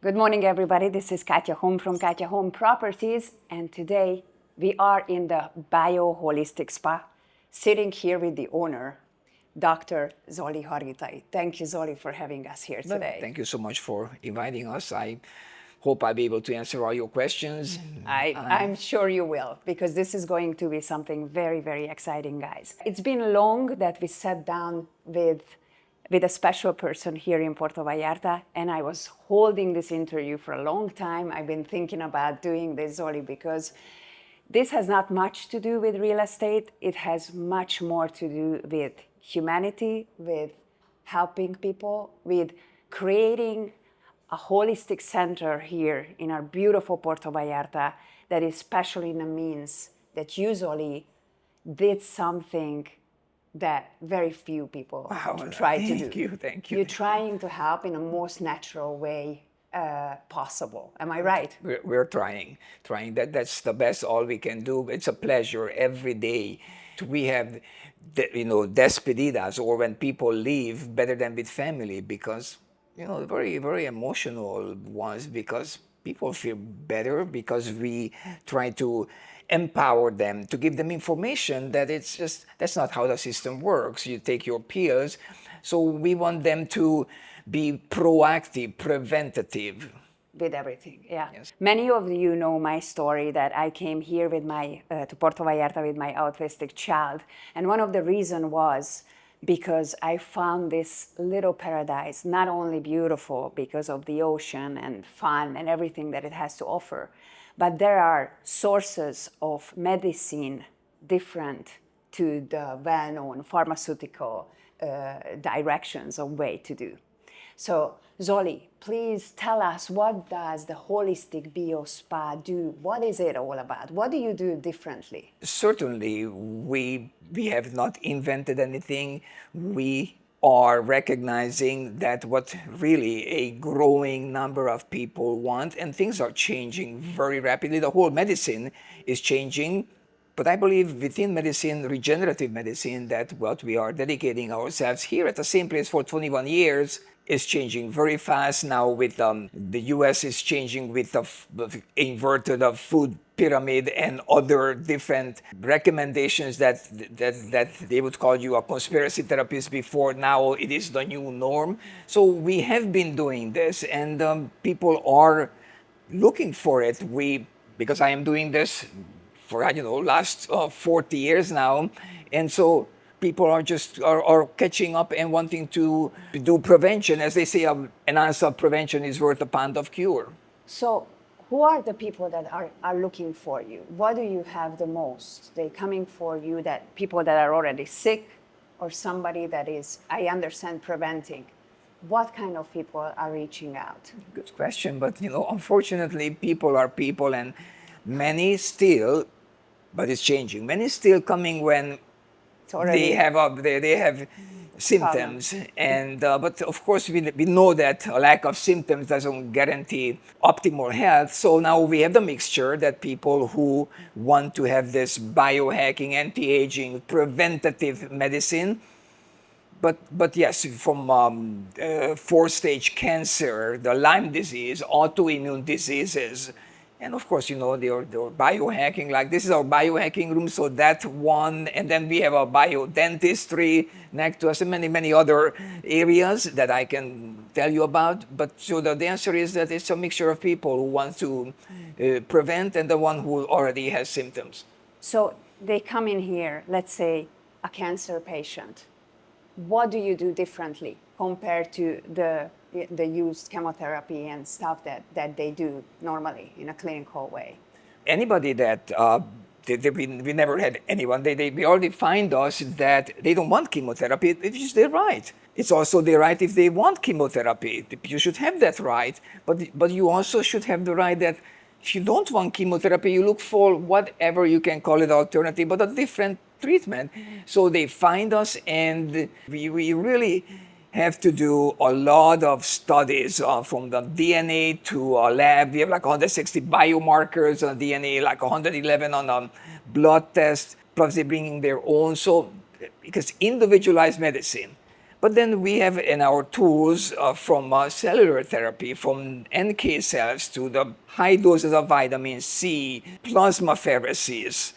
Good morning, everybody. This is Katya Home from Katya Home Properties, and today we are in the Bioholistic Spa, sitting here with the owner, Dr. Zoli Hargitai. Thank you, Zoli, for having us here today. Thank you so much for inviting us. I hope I'll be able to answer all your questions. I'm sure you will, because this is going to be something very, very exciting, guys. It's been long that we sat down with a special person here in Puerto Vallarta, and I was holding this interview for a long time. I've been thinking about doing this, Zoli, because this has not much to do with real estate. It has much more to do with humanity, with helping people, with creating a holistic center here in our beautiful Puerto Vallarta that is special in a means that usually did something that very few people try to do. Thank you. You're trying to help in the most natural way possible. Am I right? We're trying. That's the best all we can do. It's a pleasure every day. We have, despedidas, or when people leave, better than with family, because very, very emotional ones, because people feel better because we try to empower them, to give them information that that's not how the system works. You take your pills. So we want them to be proactive, preventative. With everything, yeah. Yes. Many of you know my story that I came here with to Puerto Vallarta with my autistic child. And one of the reasons was because I found this little paradise, not only beautiful because of the ocean and fun and everything that it has to offer, but there are sources of medicine different to the well-known pharmaceutical directions of way to do. So, Zoli, please tell us, what does the Holistic Bio Spa do? What is it all about? What do you do differently? Certainly, we have not invented anything. We are recognizing that what really a growing number of people want, and things are changing very rapidly. The whole medicine is changing. But I believe within medicine, regenerative medicine, that what we are dedicating ourselves here at the same place for 21 years is changing very fast now. With the US is changing with the inverted food pyramid and other different recommendations that they would call you a conspiracy therapist before. Now it is the new norm. So we have been doing this, and people are looking for it. Because I am doing this for last 40 years now, and so people are just are catching up and wanting to do prevention. As they say, an ounce of prevention is worth a pound of cure. So who are the people that are looking for you? What do you have the most? They coming for you, that people that are already sick, or somebody that is, I understand, preventing? What kind of people are reaching out? Good question, but unfortunately, people are people, and many still, but it's changing. Many still coming when they have symptoms, and but of course we know that a lack of symptoms doesn't guarantee optimal health. So now we have the mixture, that people who want to have this biohacking, anti-aging, preventative medicine. But yes, from 4-stage cancer, the Lyme disease, autoimmune diseases, and of course, they're biohacking. Like, this is our biohacking room, so that one, and then we have a biodentistry next to us, and many, many other areas that I can tell you about. But so the answer is that it's a mixture of people who want to prevent, and the one who already has symptoms. So they come in here, let's say a cancer patient. What do you do differently compared to the used chemotherapy and stuff that they do normally in a clinical way? Anybody that we never had anyone, they already find us that they don't want chemotherapy. It's their right. It's also their right if they want chemotherapy. You should have that right, but you also should have the right that if you don't want chemotherapy, you look for whatever you can call it alternative, but a different treatment. So they find us, and we really have to do a lot of studies from the DNA to a lab. We have like 160 biomarkers on DNA, like 111 on a blood test, plus they're bringing their own. So, because individualized medicine, But then we have in our tools from cellular therapy, from NK cells to the high doses of vitamin C, plasmapheresis,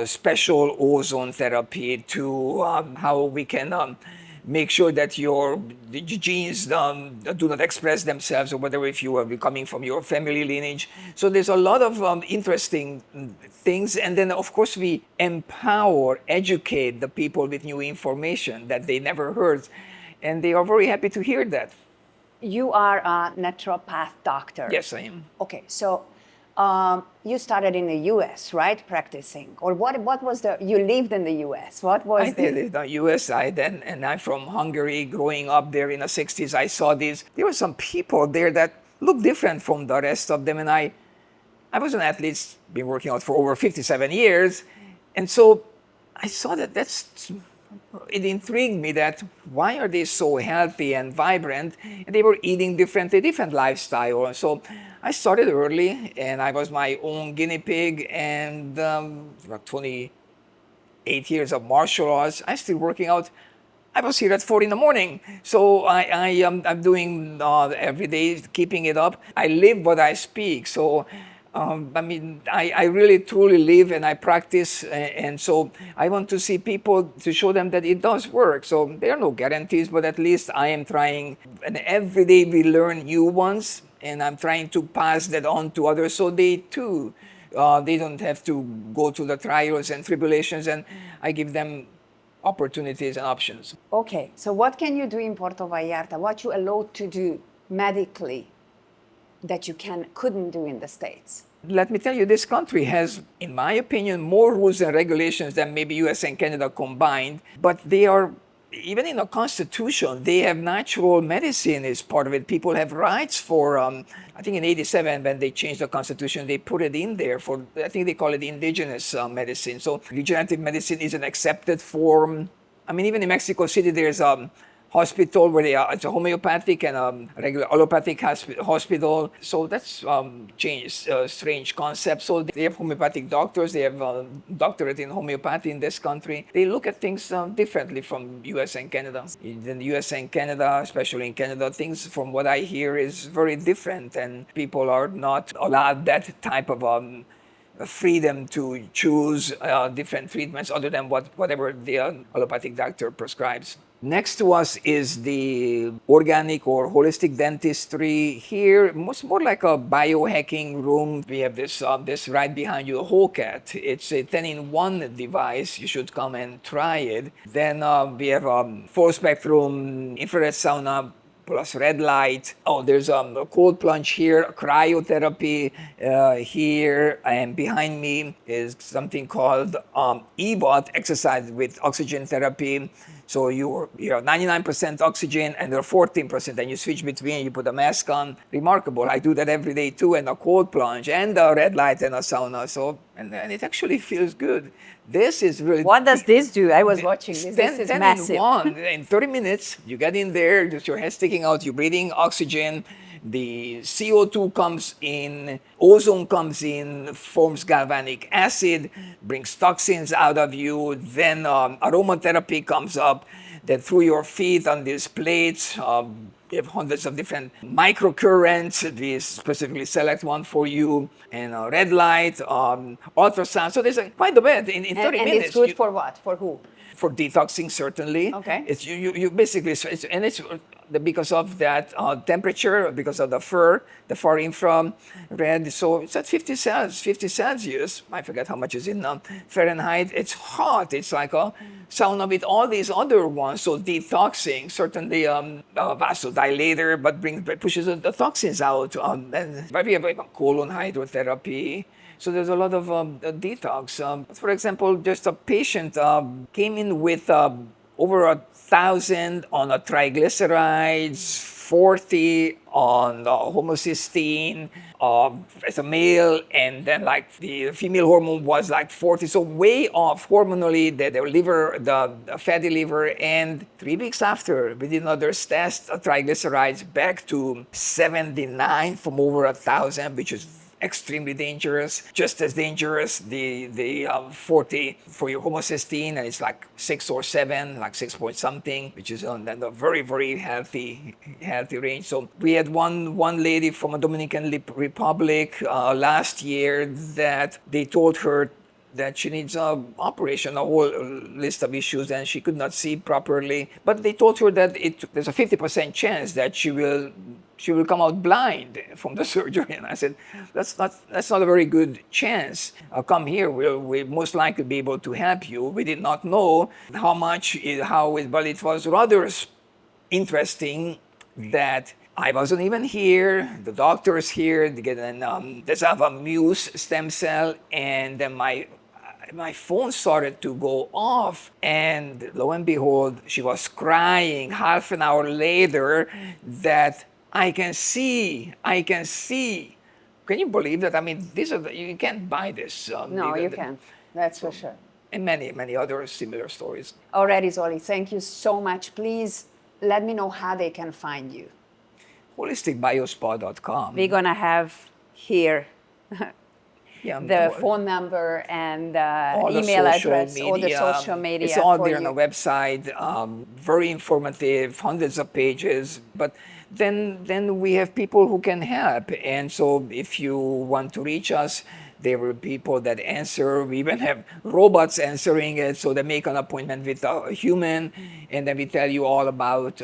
special ozone therapy, to how we can make sure that your the genes do not express themselves, or whatever, if you are coming from your family lineage. So there's a lot of interesting things. And then, of course, we empower, educate the people with new information that they never heard. And they are very happy to hear that. You are a naturopath doctor. Yes, I am. Okay, so you started in the U.S., right, practicing? Or what was you lived in the U.S., what was I did it on the U.S. side, and I'm from Hungary. Growing up there in the 60s, I saw there were some people there that looked different from the rest of them, and I was an athlete, been working out for over 57 years, and so I saw that it intrigued me that why are they so healthy and vibrant, and they were eating differently, different lifestyle. So I started early, and I was my own guinea pig, and about 28 years of martial arts. I'm still working out. I was here at 4 in the morning. So I'm doing every day, keeping it up. I live what I speak. So, I really truly live and I practice. And so I want to see people, to show them that it does work. So there are no guarantees, but at least I am trying. And every day we learn new ones. And I'm trying to pass that on to others, so they too, they don't have to go through the trials and tribulations, and I give them opportunities and options. Okay, so what can you do in Puerto Vallarta? What you allowed to do medically that you couldn't do in the States? Let me tell you, this country has, in my opinion, more rules and regulations than maybe US and Canada combined, but they are, even in the Constitution, they have natural medicine as part of it. People have rights for, I think in 87, when they changed the Constitution, they put it in there for, I think they call it indigenous medicine. So regenerative medicine is an accepted form. I mean, even in Mexico City, there's a hospital where it's a homeopathic and a regular allopathic hospital. So that's changed, strange concept. So they have homeopathic doctors. They have a doctorate in homeopathy in this country. They look at things differently from US and Canada. In the US and Canada, especially in Canada, things from what I hear is very different, and people are not allowed that type of freedom to choose different treatments other than whatever the allopathic doctor prescribes. Next to us is the organic or holistic dentistry. Here, it's more like a biohacking room. We have this right behind you, a WholeCat. It's a 10-in-1 device. You should come and try it. Then we have a full spectrum infrared sauna plus red light. Oh, there's a cold plunge here, cryotherapy here, and behind me is something called EVOT, exercise with oxygen therapy. So you have 99% oxygen and there are 14%, and you switch between, you put a mask on. Remarkable. I do that every day too, and a cold plunge and a red light and a sauna. So, and it actually feels good. This is really... What does this do? I was watching this. This is massive. In 30 minutes, you get in there, just your head sticking out, you're breathing oxygen, the CO2 comes in, ozone comes in, forms galvanic acid, brings toxins out of you, then aromatherapy comes up, then through your feet on these plates, you have hundreds of different microcurrents. We specifically select one for you, and red light, ultrasound. So there's quite a bit in 30 minutes. And it's good for what? For who? For detoxing, certainly. Okay. It's you basically, it's because of that temperature, because of the far infrared. So it's at 50 Celsius. I forget how much is in Fahrenheit. It's hot. It's like a sauna with all these other ones. So detoxing, certainly vasodilator, but pushes the toxins out. But we have colon hydrotherapy. So there's a lot of detox. For example, just a patient came in with over 1,000 on a triglycerides, 40 on homocysteine as a male, and then like the female hormone was like 40. So way off hormonally, the liver, the fatty liver, and 3 weeks after, we did another test, triglycerides back to 79 from over 1,000, which is extremely dangerous, just as dangerous, the 40 for your homocysteine, and it's like 6 or 7, like 6 point something, which is on the very, very healthy range. So we had one lady from a Dominican Republic last year that they told her that she needs an operation, a whole list of issues, and she could not see properly. But they told her that there's a 50% chance that she will come out blind from the surgery. And I said, that's not a very good chance. Come here, we'll most likely be able to help you. We did not know but it was rather interesting that I wasn't even here, the doctor's here, there's a muse stem cell, and then my phone started to go off, and lo and behold, she was crying half an hour later that I can see. Can you believe that? I mean, you can't buy this. No, you can't. That's for sure. And many, many other similar stories. Alrighty, Zoli, thank you so much. Please let me know how they can find you. Holisticbiospa.com. We're going to have here Yeah, the phone number and all email address, media, all the social media. It's all there on the website. Very informative, hundreds of pages. But then we have people who can help. And so if you want to reach us, there were people that answer. We even have robots answering it. So they make an appointment with a human, and then we tell you all about,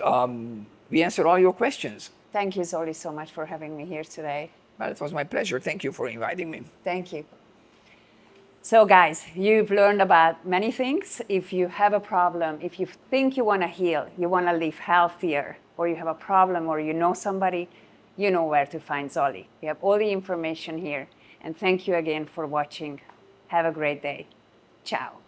we answer all your questions. Thank you, Zoli, so much for having me here today. Well, it was my pleasure. Thank you for inviting me. Thank you. So guys, you've learned about many things. If you have a problem, if you think you want to heal, you want to live healthier, or you have a problem, or you know somebody, you know where to find Zoli. We have all the information here. And thank you again for watching. Have a great day. Ciao.